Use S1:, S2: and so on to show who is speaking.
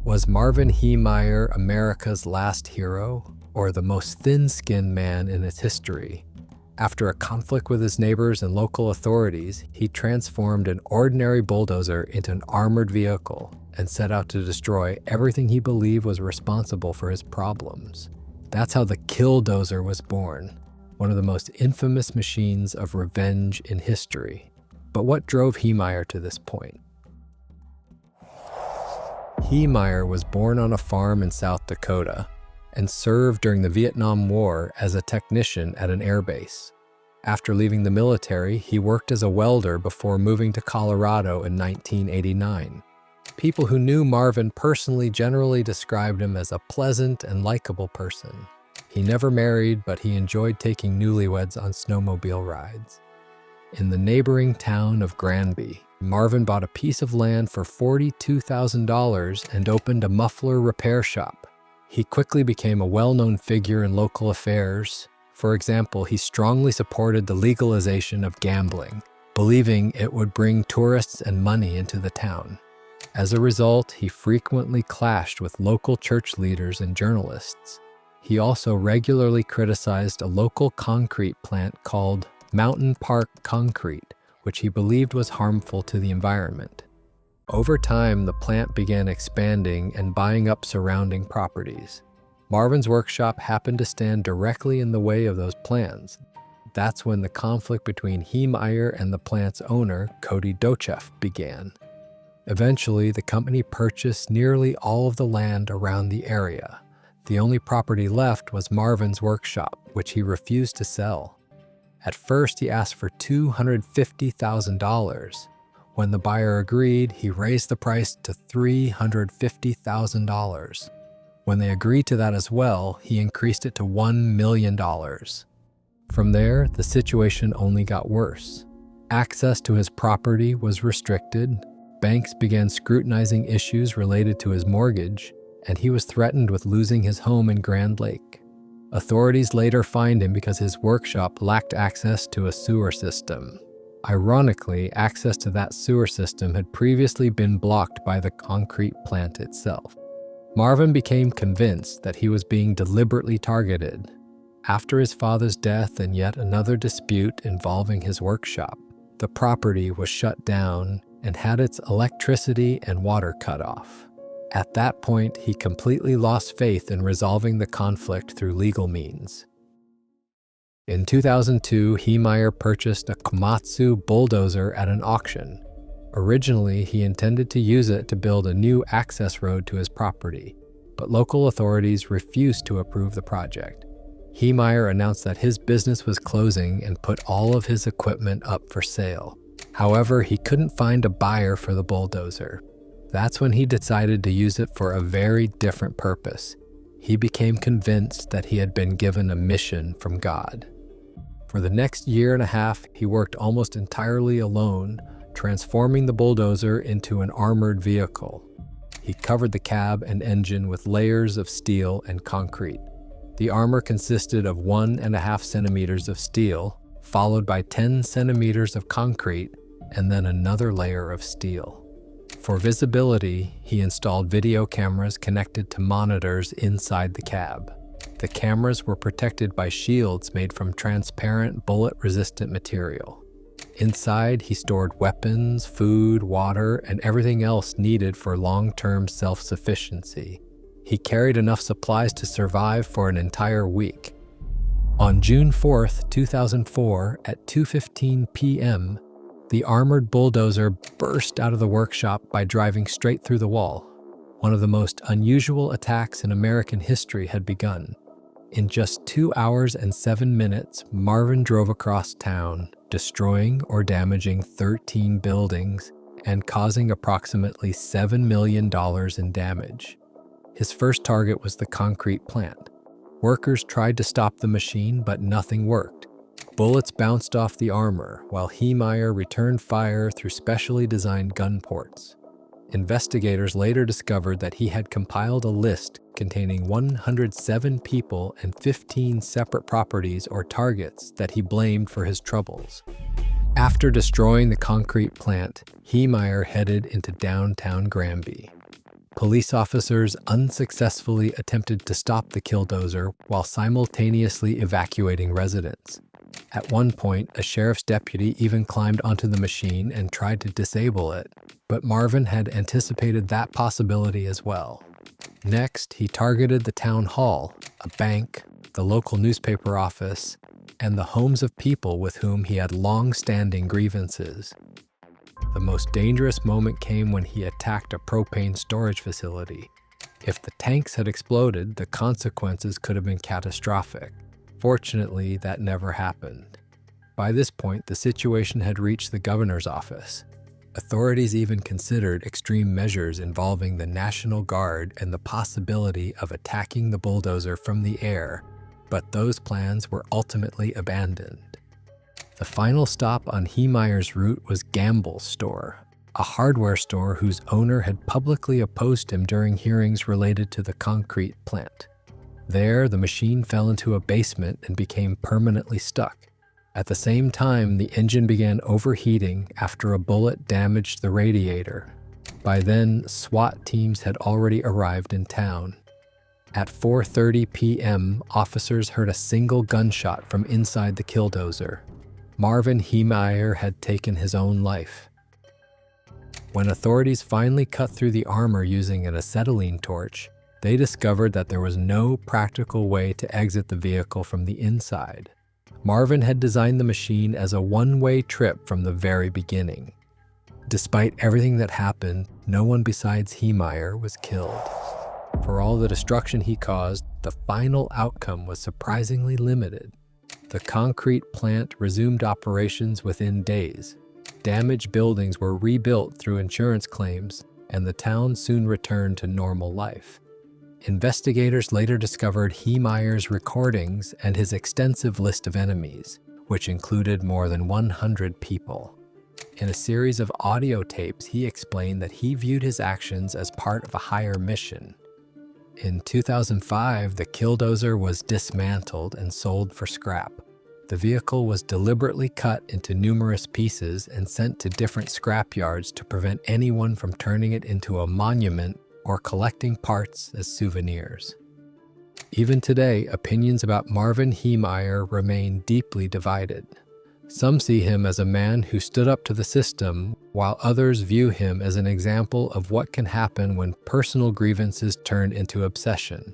S1: Was Marvin Heemeyer America's last hero, or the most thin-skinned man in its history? After a conflict with his neighbors and local authorities, he transformed an ordinary bulldozer into an armored vehicle and set out to destroy everything he believed was responsible for his problems. That's how the Killdozer was born, one of the most infamous machines of revenge in history. But what drove Heemeyer to this point? Heemeyer was born on a farm in South Dakota and served during the Vietnam War as a technician at an airbase. After leaving the military, he worked as a welder before moving to Colorado in 1989. People who knew Marvin personally generally described him as a pleasant and likable person. He never married, but he enjoyed taking newlyweds on snowmobile rides. In the neighboring town of Granby, Marvin bought a piece of land for $42,000 and opened a muffler repair shop. He quickly became a well-known figure in local affairs. For example, he strongly supported the legalization of gambling, believing it would bring tourists and money into the town. As a result, he frequently clashed with local church leaders and journalists. He also regularly criticized a local concrete plant called Mountain Park Concrete, which he believed was harmful to the environment. Over time, the plant began expanding and buying up surrounding properties. Marvin's workshop happened to stand directly in the way of those plans. That's when the conflict between Heemeyer and the plant's owner, Cody Docheff, began. Eventually, the company purchased nearly all of the land around the area. The only property left was Marvin's workshop, which he refused to sell. At first, he asked for $250,000. When the buyer agreed, he raised the price to $350,000. When they agreed to that as well, he increased it to $1 million. From there, the situation only got worse. Access to his property was restricted, banks began scrutinizing issues related to his mortgage, and he was threatened with losing his home in Grand Lake. Authorities later fined him because his workshop lacked access to a sewer system. Ironically, access to that sewer system had previously been blocked by the concrete plant itself. Marvin became convinced that he was being deliberately targeted. After his father's death and yet another dispute involving his workshop, the property was shut down and had its electricity and water cut off. At that point, he completely lost faith in resolving the conflict through legal means. In 2002, Heemeyer purchased a Komatsu bulldozer at an auction. Originally, he intended to use it to build a new access road to his property, but local authorities refused to approve the project. Heemeyer announced that his business was closing and put all of his equipment up for sale. However, he couldn't find a buyer for the bulldozer. That's when he decided to use it for a very different purpose. He became convinced that he had been given a mission from God. For the next year and a half, he worked almost entirely alone, transforming the bulldozer into an armored vehicle. He covered the cab and engine with layers of steel and concrete. The armor consisted of 1.5 centimeters of steel, followed by 10 centimeters of concrete, and then another layer of steel. For visibility, he installed video cameras connected to monitors inside the cab. The cameras were protected by shields made from transparent, bullet-resistant material. Inside, he stored weapons, food, water, and everything else needed for long-term self-sufficiency. He carried enough supplies to survive for an entire week. On June 4, 2004, at 2:15 p.m., the armored bulldozer burst out of the workshop by driving straight through the wall. One of the most unusual attacks in American history had begun. In just 2 hours and 7 minutes, Marvin drove across town, destroying or damaging 13 buildings and causing approximately $7 million in damage. His first target was the concrete plant. Workers tried to stop the machine, but nothing worked. Bullets bounced off the armor, while Heemeyer returned fire through specially designed gun ports. Investigators later discovered that he had compiled a list containing 107 people and 15 separate properties or targets that he blamed for his troubles. After destroying the concrete plant, Heemeyer headed into downtown Granby. Police officers unsuccessfully attempted to stop the Killdozer while simultaneously evacuating residents. At one point, a sheriff's deputy even climbed onto the machine and tried to disable it, but Marvin had anticipated that possibility as well. Next, he targeted the town hall, a bank, the local newspaper office, and the homes of people with whom he had long-standing grievances. The most dangerous moment came when he attacked a propane storage facility. If the tanks had exploded, the consequences could have been catastrophic. Fortunately, that never happened. By this point, the situation had reached the governor's office. Authorities even considered extreme measures involving the National Guard and the possibility of attacking the bulldozer from the air, but those plans were ultimately abandoned. The final stop on Heemeyer's route was Gamble's store, a hardware store whose owner had publicly opposed him during hearings related to the concrete plant. There, the machine fell into a basement and became permanently stuck. At the same time, the engine began overheating after a bullet damaged the radiator. By then, SWAT teams had already arrived in town. At 4:30 p.m., officers heard a single gunshot from inside the Killdozer. Marvin Heemeyer had taken his own life. When authorities finally cut through the armor using an acetylene torch, they discovered that there was no practical way to exit the vehicle from the inside. Marvin had designed the machine as a one-way trip from the very beginning. Despite everything that happened, no one besides Heemeyer was killed. For all the destruction he caused, the final outcome was surprisingly limited. The concrete plant resumed operations within days. Damaged buildings were rebuilt through insurance claims, and the town soon returned to normal life. Investigators later discovered Heemeyer's recordings and his extensive list of enemies, which included more than 100 people. In a series of audio tapes, he explained that he viewed his actions as part of a higher mission. In 2005, the Killdozer was dismantled and sold for scrap. The vehicle was deliberately cut into numerous pieces and sent to different scrap yards to prevent anyone from turning it into a monument or collecting parts as souvenirs. Even today, opinions about Marvin Heemeyer remain deeply divided. Some see him as a man who stood up to the system, while others view him as an example of what can happen when personal grievances turn into obsession.